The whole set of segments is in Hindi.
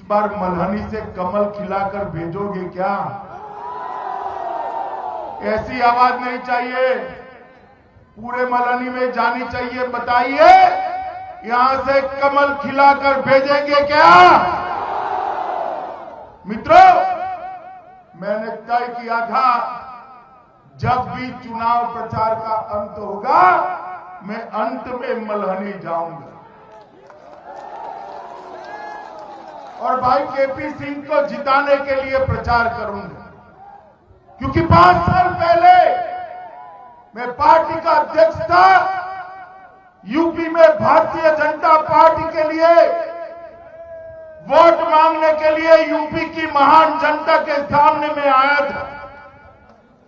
बार मल्हनी से कमल खिलाकर भेजोगे क्या? ऐसी आवाज नहीं चाहिए, पूरे मल्हनी में जानी चाहिए। बताइए, यहां से कमल खिलाकर भेजेंगे क्या? मित्रों, मैंने तय किया था जब भी चुनाव प्रचार का अंत होगा मैं अंत में मल्हनी जाऊंगा और भाई केपी सिंह को जिताने के लिए प्रचार करूंगा, क्योंकि 5 साल पहले मैं पार्टी का अध्यक्ष था। यूपी में भारतीय जनता पार्टी के लिए वोट मांगने के लिए यूपी की महान जनता के सामने में आया था।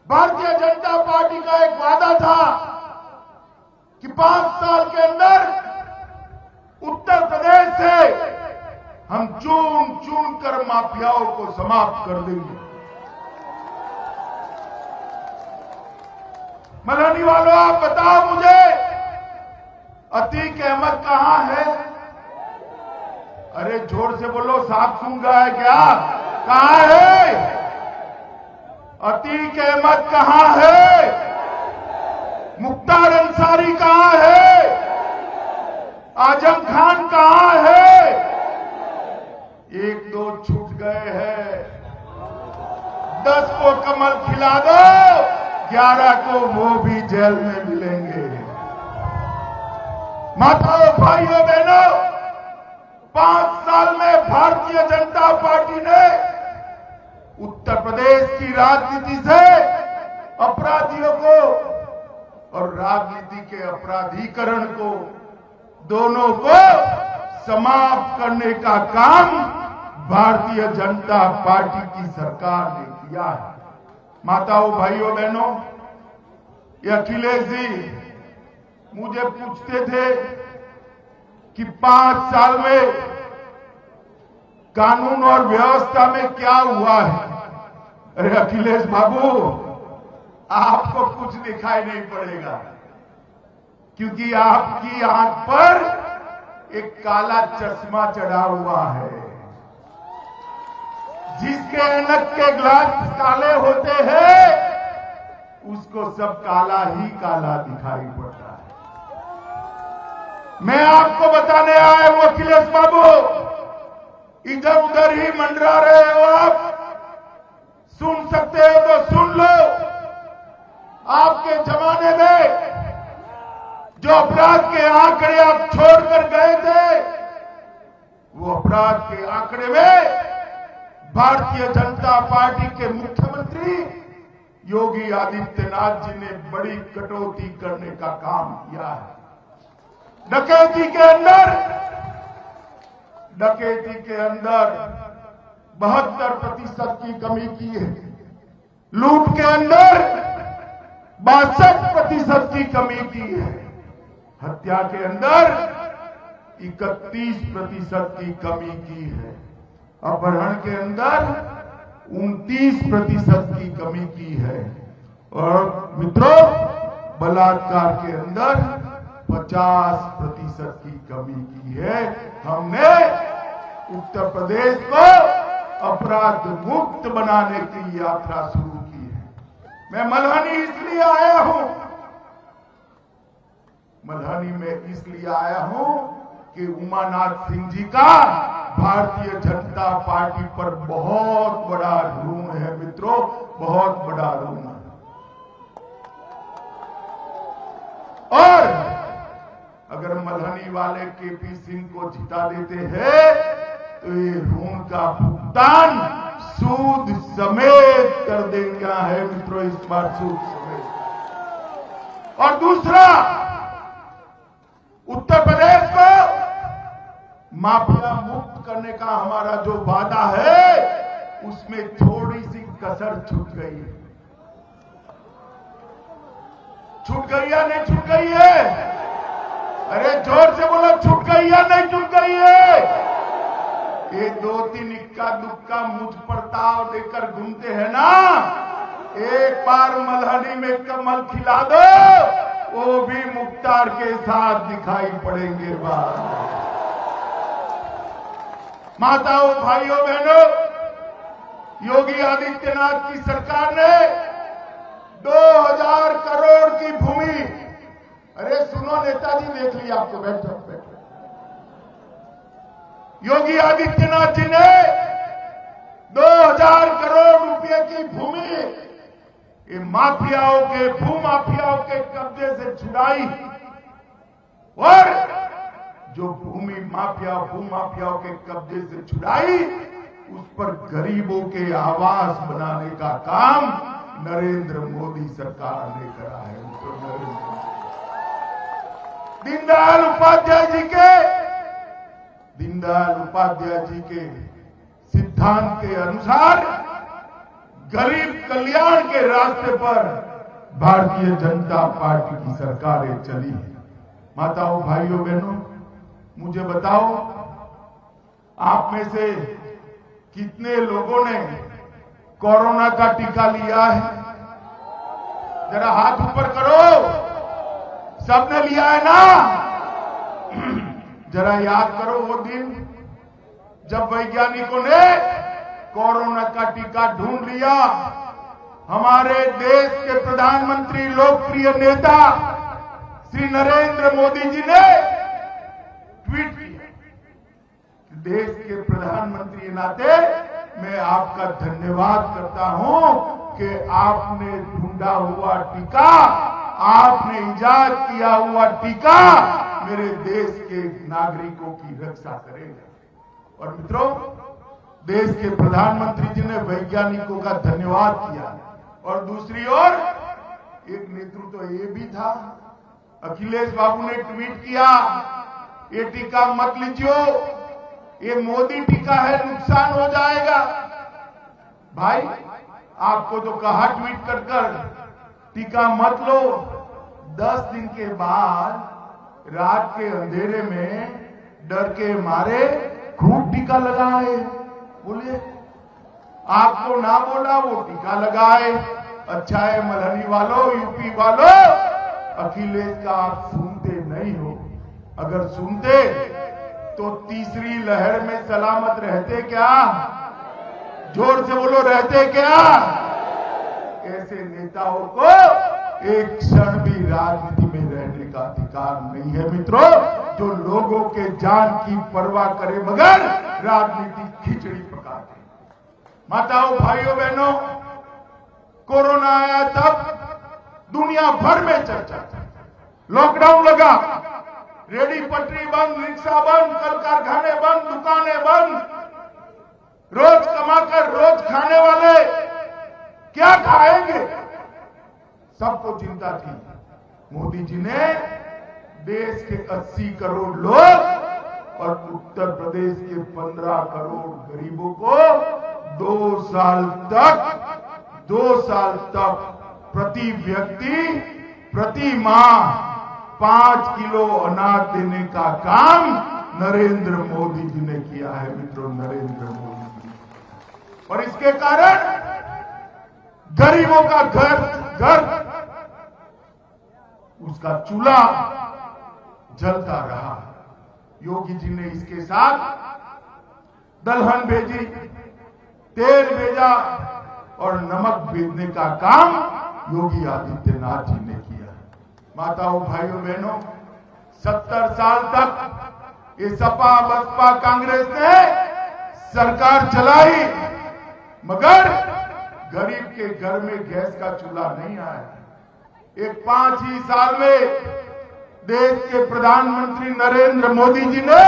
भारतीय जनता पार्टी का एक वादा था कि 5 साल के अंदर उत्तर प्रदेश से हम चुन चुन कर माफियाओं को समाप्त कर देंगे। मल्हनी वालों, आप बताओ मुझे, अतीक अहमद कहां है? अरे जोर से बोलो, साफ सुन रहा है क्या? कहां है अतीक अहमद? कहां है मुख्तार अंसारी? कहां है आजम खान? कहां है? 1-2 छूट गए हैं। 10 को कमल खिला दो, 11 को वो भी जेल में मिलेंगे। माताओं, भाइयों, बहनों, 5 साल में भारतीय जनता पार्टी ने उत्तर प्रदेश की राजनीति से अपराधियों को और राजनीति के अपराधीकरण को, दोनों को समाप्त करने का काम भारतीय जनता पार्टी की सरकार ने किया है। माताओं, भाइयों, बहनों, ये अखिलेश जी मुझे पूछते थे कि 5 साल में कानून और व्यवस्था में क्या हुआ है। अरे अखिलेश बाबू, आपको कुछ दिखाई नहीं पड़ेगा, क्योंकि आपकी आंख पर एक काला चश्मा चढ़ा हुआ है। जिसके ऐनक के ग्लास काले होते हैं उसको सब काला ही काला दिखाई पड़ता है। मैं आपको बताने आया हूं अखिलेश बाबू, इधर उधर ही मंडरा रहे हो आप। सुन सकते हो तो सुन लो। आपके जमाने में जो अपराध के आंकड़े आप छोड़कर गए थे, वो अपराध के आंकड़े में भारतीय जनता पार्टी के मुख्यमंत्री योगी आदित्यनाथ जी ने बड़ी कटौती करने का काम किया है। डकैती के अंदर 72% की कमी की है। लूट के अंदर 62% की कमी की है। हत्या के अंदर 31% की कमी की है। अपहरण के अंदर 29% की कमी की है। और मित्रों, बलात्कार के अंदर 50% की कमी की है। हमने उत्तर प्रदेश को अपराध मुक्त बनाने की यात्रा शुरू की है। मैं मल्हनी इसलिए आया हूं, मल्हनी में इसलिए आया हूं कि उमानाथ सिंह जी का भारतीय जनता पार्टी पर बहुत बड़ा ऋण है। मित्रों, बहुत बड़ा ऋण है। और अगर मल्हनी वाले केपी सिंह को जिता देते हैं तो ये ऋण का भुगतान सूद समेत कर देना है। मित्रों, इस बार सूद समेत। और दूसरा, उत्तर प्रदेश को माफिया मुक्त करने का हमारा जो वादा है उसमें थोड़ी सी कसर छूट गई है। छूट गई या नहीं छूट गई है? अरे जोर से बोलो, छूट गई या नहीं छूट गई है? ये 2-3 इक्का दुक्का मुझ पर ताव देकर घूमते हैं ना, एक बार मल्हनी में कमल खिला दो, वो भी मुख्तार के साथ दिखाई पड़ेंगे। बात माताओं, भाइयों, बहनों, योगी आदित्यनाथ की सरकार ने 2000 करोड़ की भूमि, अरे सुनो नेताजी, देख लिया आपको, बैठो बैठो। योगी आदित्यनाथ जी ने 2000 करोड़ रुपए की भूमि ये माफियाओं के, भूमाफियाओं के कब्जे से छुड़ाई, और जो भूमि माफिया, भूमाफियाओं के कब्जे से छुड़ाई, उस पर गरीबों के आवास बनाने का काम नरेंद्र मोदी सरकार ने करा है। दीनदयाल उपाध्याय जी के सिद्धांत के अनुसार गरीब कल्याण के रास्ते पर भारतीय जनता पार्टी की सरकारें चली है। माताओं, भाइयों, बहनों, मुझे बताओ, आप में से कितने लोगों ने कोरोना का टीका लिया है? जरा हाथ ऊपर करो। सबने लिया है ना? जरा याद करो वो दिन जब वैज्ञानिकों ने कोरोना का टीका ढूंढ लिया। हमारे देश के प्रधानमंत्री, लोकप्रिय नेता श्री नरेंद्र मोदी जी ने ट्वीट किया। देश के प्रधानमंत्री के नाते मैं आपका धन्यवाद करता हूं कि आपने ढूंढा हुआ टीका, आपने इजाद किया हुआ टीका मेरे देश के नागरिकों की रक्षा करेगा। और मित्रों, देश के प्रधानमंत्री जी ने वैज्ञानिकों का धन्यवाद किया। और दूसरी ओर एक नेतृत्व ये भी था, अखिलेश बाबू ने ट्वीट किया, ये टीका मत लीजिए, ये मोदी टीका है, नुकसान हो जाएगा। भाई, आपको तो कहा ट्वीट कर कर टीका मत लो, 10 दिन के बाद रात के अंधेरे में डर के मारे खूब टीका लगाए। बोलिए, आपको ना बोला, वो टीका लगाए। अच्छा है मलहनी वालों, यूपी वालों, अखिलेश का आप सुनते नहीं हो। अगर सुनते तो तीसरी लहर में सलामत रहते क्या? जोर से बोलो, रहते क्या? ऐसे नेताओं को एक क्षण भी राजनीति में रहने का अधिकार नहीं है मित्रों, जो लोगों के जान की परवाह करे मगर राजनीति खिचड़ी पकाते। माताओं, भाइयों, बहनों, कोरोना आया तब दुनिया भर में चर्चा थी। लॉकडाउन लगा, रेडी पटरी बंद, रिक्शा बंद, कल कारखाने बंद, दुकानें बंद। रोज कमाकर रोज खाने वाले क्या खाएंगे? सबको चिंता थी। मोदी जी ने देश के 80 करोड़ लोग और उत्तर प्रदेश के 15 करोड़ गरीबों को 2 साल तक प्रति व्यक्ति प्रति माह 5 किलो अनाज देने का काम नरेंद्र मोदी जी ने किया है मित्रों, नरेंद्र मोदी जी। और इसके कारण गरीबों का घर उसका चूल्हा जलता रहा। योगी जी ने इसके साथ दलहन भेजी, तेल भेजा और नमक भेजने का काम योगी आदित्यनाथ जी ने किया। माताओं, भाइयों, बहनों, 70 साल तक ये सपा, बसपा, कांग्रेस ने सरकार चलाई, मगर गरीब के घर में गैस का चूल्हा नहीं आया। एक 5 ही साल में देश के प्रधानमंत्री नरेंद्र मोदी जी ने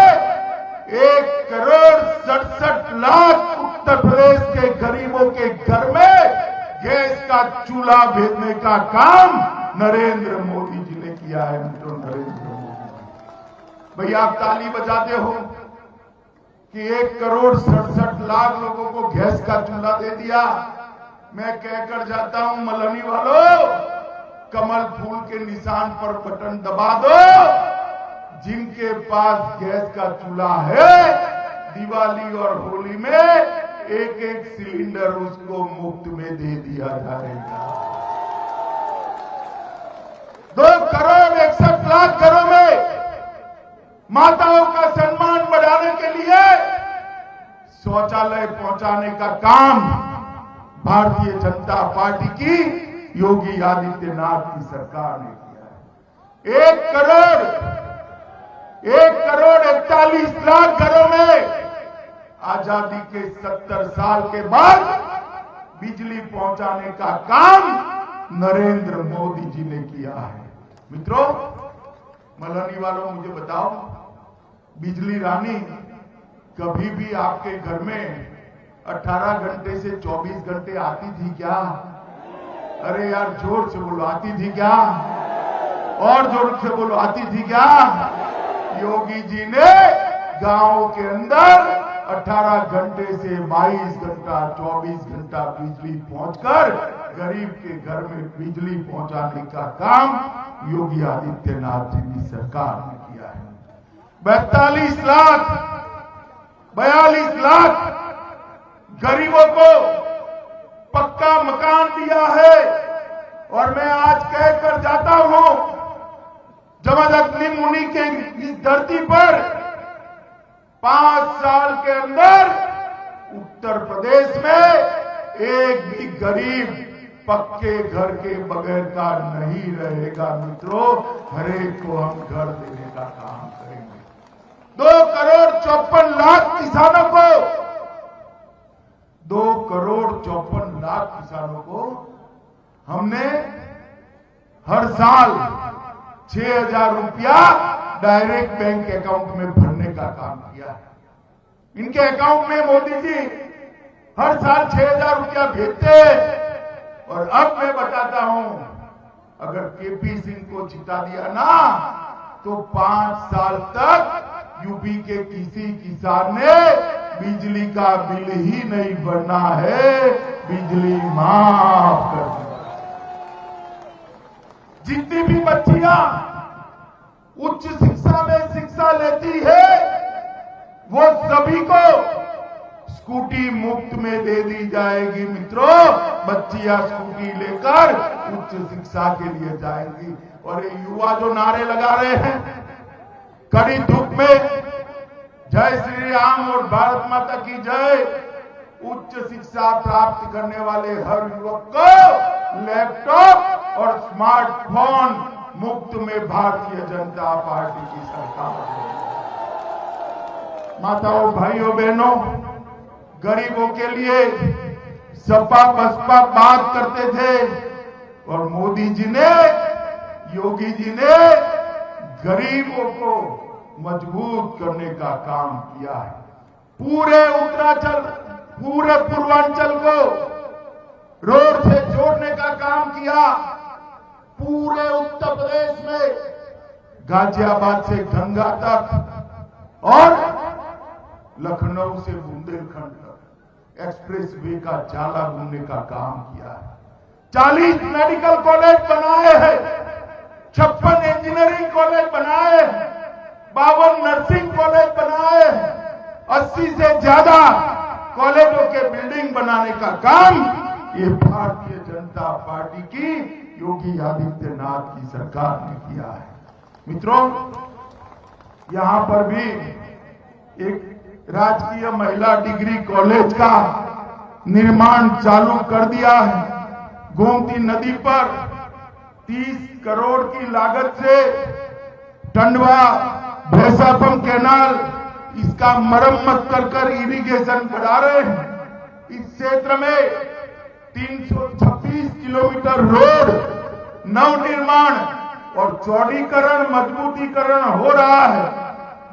1,67,00,000 उत्तर प्रदेश के गरीबों के घर में गैस का चूल्हा भेजने का काम नरेंद्र मोदी जी ने किया है मित्रों, नरेंद्र मोदी। भैया, आप ताली बजाते हो कि 1,67,00,000 लोगों को गैस का चूल्हा दे दिया। मैं कहकर जाता हूं, मलहनी वालों, कमल फूल के निशान पर बटन दबा दो। जिनके पास गैस का चूल्हा है, दिवाली और होली में एक सिलेंडर उसको मुफ्त में दे दिया जाएगा। 2,61,00,000 घरों में माताओं का सम्मान बढ़ाने के लिए शौचालय पहुंचाने का काम भारतीय जनता पार्टी की योगी आदित्यनाथ की सरकार ने किया है। 1,41,00,000 घरों में आजादी के 70 साल के बाद बिजली पहुंचाने का काम नरेंद्र मोदी जी ने किया है। मित्रों, मलहनी वालों, मुझे बताओ, बिजली रानी कभी भी आपके घर में 18 घंटे से 24 घंटे आती थी क्या? अरे यार, जोर से बोलो, आती थी क्या? और जोर से बोलो, आती थी क्या? योगी जी ने गांव के अंदर 18 घंटे से 22 घंटा 24 घंटा बिजली पहुंचकर गरीब के घर में बिजली पहुंचाने का काम योगी आदित्यनाथ जी की सरकार ने किया है। 42 लाख 42 लाख गरीबों को पक्का मकान दिया है। और मैं आज कहकर जाता हूं, जमाजत मुनि के इस धरती पर 5 साल के अंदर उत्तर प्रदेश में एक भी गरीब पक्के घर के बगैर का नहीं रहेगा। मित्रों, हर एक को हम घर देने का काम करेंगे। 2,54,00,000 किसानों को 2,54,00,000 किसानों को हमने हर साल 6,000 रुपया डायरेक्ट बैंक अकाउंट में भरने का काम किया है। इनके अकाउंट में मोदी जी हर साल 6,000 रुपया भेजते हैं। और अब मैं बताता हूं, अगर केपी सिंह को जिता दिया ना, तो 5 साल तक यूपी के किसी किसान ने बिजली का बिल ही नहीं भरना है, बिजली माफ कर दी। जितनी भी बच्चियां उच्च शिक्षा में शिक्षा लेती है, वो सभी को स्कूटी मुफ्त में दे दी जाएगी। मित्रों, बच्चियां स्कूटी लेकर उच्च शिक्षा के लिए जाएंगी। और ये युवा जो नारे लगा रहे हैं कड़ी धूप में, जय श्री राम और भारत माता की जय, उच्च शिक्षा प्राप्त करने वाले हर युवक को लैपटॉप और स्मार्टफोन मुफ्त में भारतीय जनता पार्टी की सरकार है। माताओं, भाइयों, बहनों, गरीबों के लिए सपा बसपा बात करते थे और मोदी जी ने, योगी जी ने गरीबों को मजबूत करने का काम किया है। पूरे उत्तरांचल, पूरे पूर्वांचल को रोड से जोड़ने का काम किया। पूरे उत्तर प्रदेश में गाजियाबाद से गंगा तक और लखनऊ से बुंदेलखंड तक एक्सप्रेस वे का जाला बुनने का काम किया है। 40 मेडिकल कॉलेज बनाए हैं, 56 इंजीनियरिंग कॉलेज बनाए हैं, 52 नर्सिंग कॉलेज बनाए हैं, 80 से ज्यादा कॉलेजों के बिल्डिंग बनाने का काम ये भारतीय जनता पार्टी की योगी आदित्यनाथ की सरकार ने किया है। मित्रों, यहां पर भी एक राजकीय महिला डिग्री कॉलेज का निर्माण चालू कर दिया है। गोमती नदी पर 30 करोड़ की लागत से टंडवा भैंसापम कैनाल, इसका मरम्मत कर इरिगेशन बढ़ा रहे हैं। इस क्षेत्र में 326 किलोमीटर रोड नवनिर्माण और चौड़ीकरण, मजबूतीकरण हो रहा है।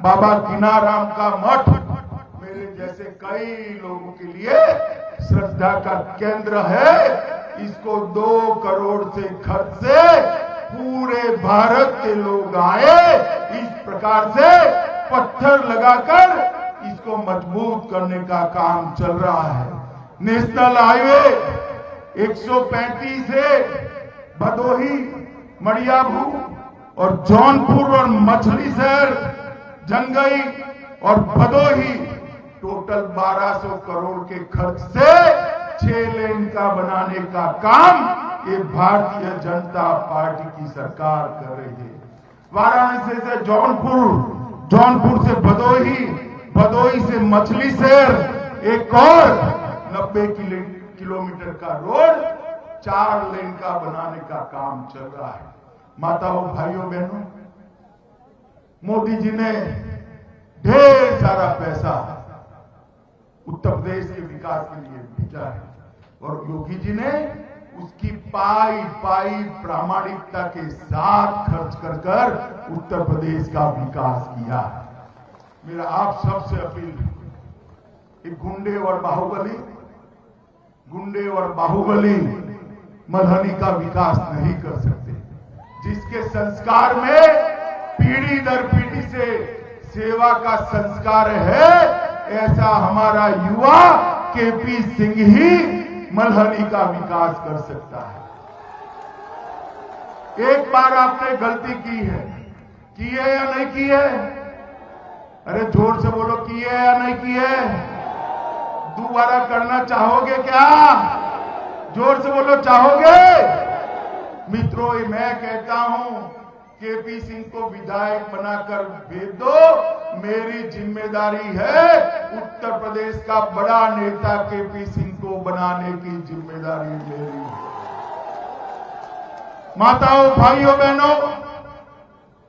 बाबा किनाराम का मठ मेरे जैसे कई लोगों के लिए श्रद्धा का केंद्र है। इसको 2 करोड़ से खर्च से पूरे भारत के लोग आए, इस प्रकार से पत्थर लगाकर इसको मजबूत करने का काम चल रहा है। नेशनल हाईवे 135 से भदोही, मड़ियाभू और जौनपुर और मछली शहर, जंगई और भदोही टोटल 1200 करोड़ के खर्च से 6 लेन का बनाने का काम ये भारतीय जनता पार्टी की सरकार कर रही है। वाराणसी से जौनपुर, जौनपुर से भदोही, भदोही से मछली शहर एक और 90 किलोमीटर का रोड 4 लेन का बनाने का काम चल रहा है। माताओं, भाइयों, बहनों, मोदी जी ने ढेर सारा पैसा उत्तर प्रदेश के विकास के लिए भेजा है और योगी जी ने उसकी पाई प्रामाणिकता के साथ खर्च कर उत्तर प्रदेश का विकास किया। मेरा आप सबसे अपील है कि गुंडे और बाहुबली मल्हनी का विकास नहीं कर सकते। जिसके संस्कार में पीढ़ी दर पीढ़ी से सेवा का संस्कार है, ऐसा हमारा युवा केपी सिंह ही मल्हनी का विकास कर सकता है। एक बार आपने गलती की है या नहीं की है? अरे जोर से बोलो, की है या नहीं की है? दोबारा करना चाहोगे क्या? जोर से बोलो, चाहोगे? मित्रों, मैं कहता हूं केपी सिंह को विधायक बनाकर भेज दो। मेरी जिम्मेदारी है उत्तर प्रदेश का बड़ा नेता केपी सिंह को बनाने की जिम्मेदारी मेरी है। माताओं, भाइयों, बहनों,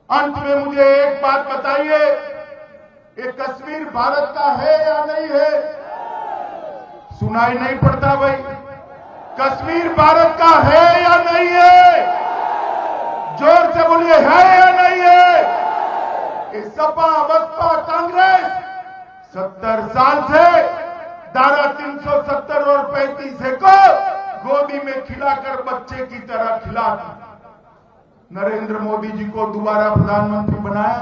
अंत में मुझे एक बात बताइए, ये कश्मीर भारत का है या नहीं है? सुनाई नहीं पड़ता भाई? कश्मीर भारत का है या नहीं है? जोर से बोलिए, है या नहीं है? ये सपा, बसपा, कांग्रेस 70 साल से धारा 370 और 35 को गोदी में खिलाकर बच्चे की तरह खिलाती। नरेंद्र मोदी जी को दोबारा प्रधानमंत्री बनाया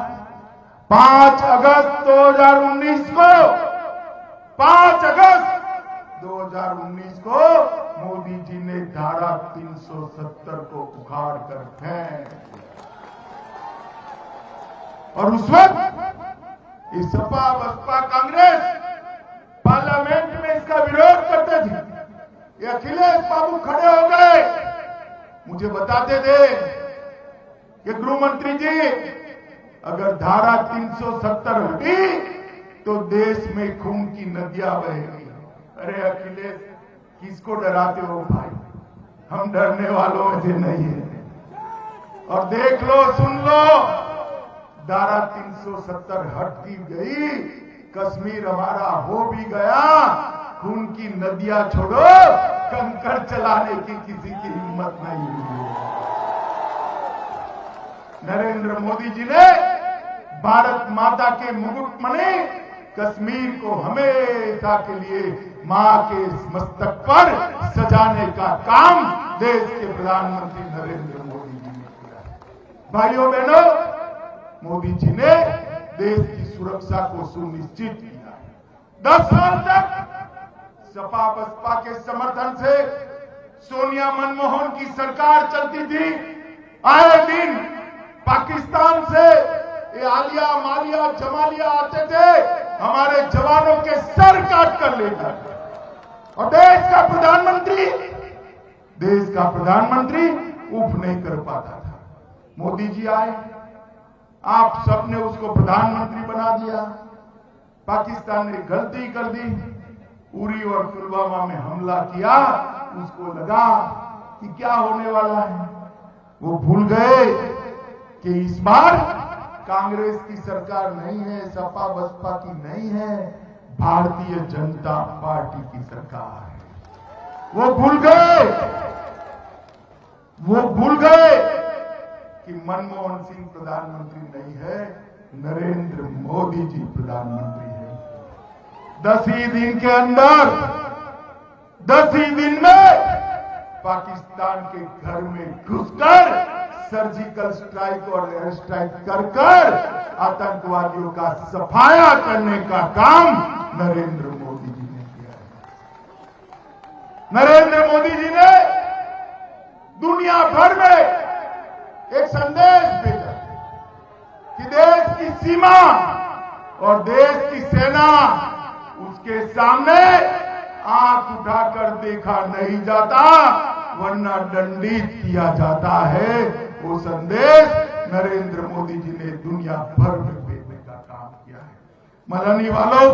5 अगस्त 2019 को। 5 अगस्त 2019 को मोदी जी ने धारा 370 को उखाड़ कर फेंक, और उस वक्त ये सपा, बसपा, कांग्रेस पार्लियामेंट में इसका विरोध करते थे। ये अखिलेश बाबू खड़े हो गए, मुझे बताते थे कि गृह मंत्री जी, अगर धारा 370 हटी तो देश में खून की नदियां बहेगी। अरे अखिलेश, किसको डराते हो भाई? हम डरने वालों में से नहीं है। और देख लो, सुन लो, धारा 370 हट की गई, कश्मीर हमारा हो भी गया। खून की नदियां छोड़ो, कंकड़ चलाने की किसी की हिम्मत नहीं हुई। नरेंद्र मोदी जी ने भारत माता के मुकुट मणि कश्मीर को हमेशा के लिए मां के मस्तक पर सजाने का काम देश के प्रधानमंत्री नरेंद्र मोदी जी ने किया। भाइयों, बहनों, मोदी जी ने देश की सुरक्षा को सुनिश्चित किया। 10 साल तक सपा बसपा के समर्थन से सोनिया मनमोहन की सरकार चलती थी। आए दिन पाकिस्तान से ये आलिया, मालिया, जमालिया आते थे, हमारे जवानों के सर काट कर ले जाते। और देश का प्रधानमंत्री उफ नहीं कर पाता था। मोदी जी आए, आप सबने उसको प्रधानमंत्री बना दिया। पाकिस्तान ने गलती कर दी, उरी और पुलवामा में हमला किया। उसको लगा कि क्या होने वाला है। वो भूल गए कि इस बार कांग्रेस की सरकार नहीं है, सपा बसपा की नहीं है, भारतीय जनता पार्टी की सरकार है। वो भूल गए कि मनमोहन सिंह प्रधानमंत्री नहीं है, नरेंद्र मोदी जी प्रधानमंत्री है। 10 ही दिन के अंदर, 10 ही दिन में पाकिस्तान के घर में घुसकर सर्जिकल स्ट्राइक और एयर स्ट्राइक कर आतंकवादियों का सफाया करने का काम नरेंद्र मोदी जी ने किया है। नरेंद्र मोदी जी ने दुनिया भर में एक संदेश भेजा कि देश की सीमा और देश की सेना, उसके सामने आंख उठाकर देखा नहीं जाता, वरना दंडित किया जाता है। वो संदेश नरेंद्र मोदी जी ने दुनिया भर में भेजने का काम किया है। मल्हनी वालों,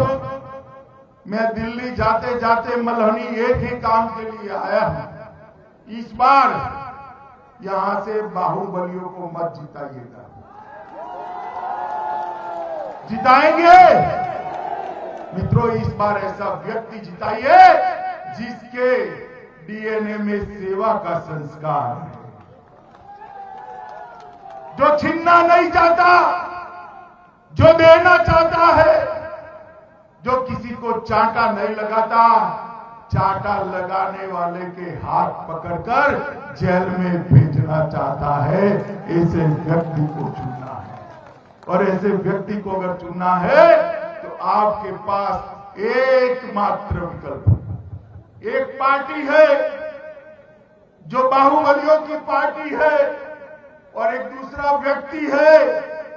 मैं दिल्ली जाते जाते मल्हनी एक ही काम के लिए आया हूं। इस बार यहां से बाहुबलियों को मत जिताइएगा। जिताएंगे मित्रों, इस बार ऐसा व्यक्ति जिताइए जिसके डीएनए में सेवा का संस्कार है, जो छीनना नहीं चाहता, जो देना चाहता है, जो किसी को चांटा नहीं लगाता, चांटा लगाने वाले के हाथ पकड़कर जेल में भेजना चाहता है। ऐसे व्यक्ति को चुनना है, और ऐसे व्यक्ति को अगर चुनना है तो आपके पास एकमात्र विकल्प है। एक पार्टी है जो बाहुबलियों की पार्टी है, और एक दूसरा व्यक्ति है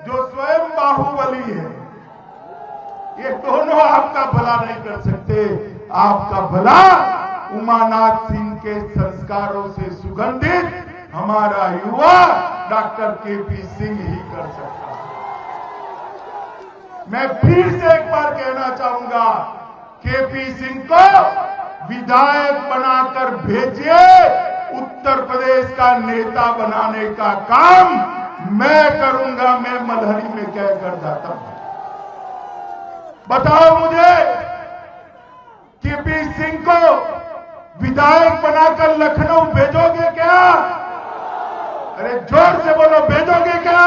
जो स्वयं बाहुबली है। ये दोनों आपका भला नहीं कर सकते। आपका भला उमानाथ सिंह के संस्कारों से सुगंधित हमारा युवा डॉक्टर केपी सिंह ही कर सकता है। मैं फिर से एक बार कहना चाहूंगा, केपी सिंह को विधायक बनाकर भेजिए, उत्तर प्रदेश का नेता बनाने का काम मैं करूंगा। मैं मल्हनी में कहकर जाता हूं। बताओ मुझे, केपी सिंह को विधायक बनाकर लखनऊ भेजोगे क्या? अरे जोर से बोलो, भेजोगे क्या?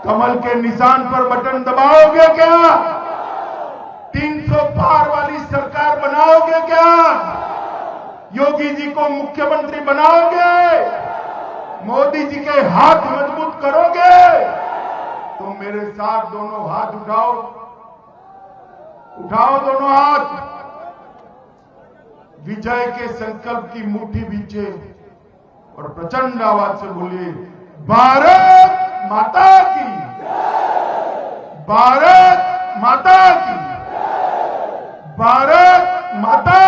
कमल के निशान पर बटन दबाओगे क्या? 300 पार वाली सरकार बनाओगे क्या? योगी जी को मुख्यमंत्री बनाओगे? मोदी जी के हाथ मजबूत करोगे? तो मेरे साथ दोनों हाथ उठाओ, उठाओ दोनों हाथ। विजय के संकल्प की मुट्ठी बीचे और प्रचंड आवाज से बोलिए, भारत माता की, भारत माता की, भारत माता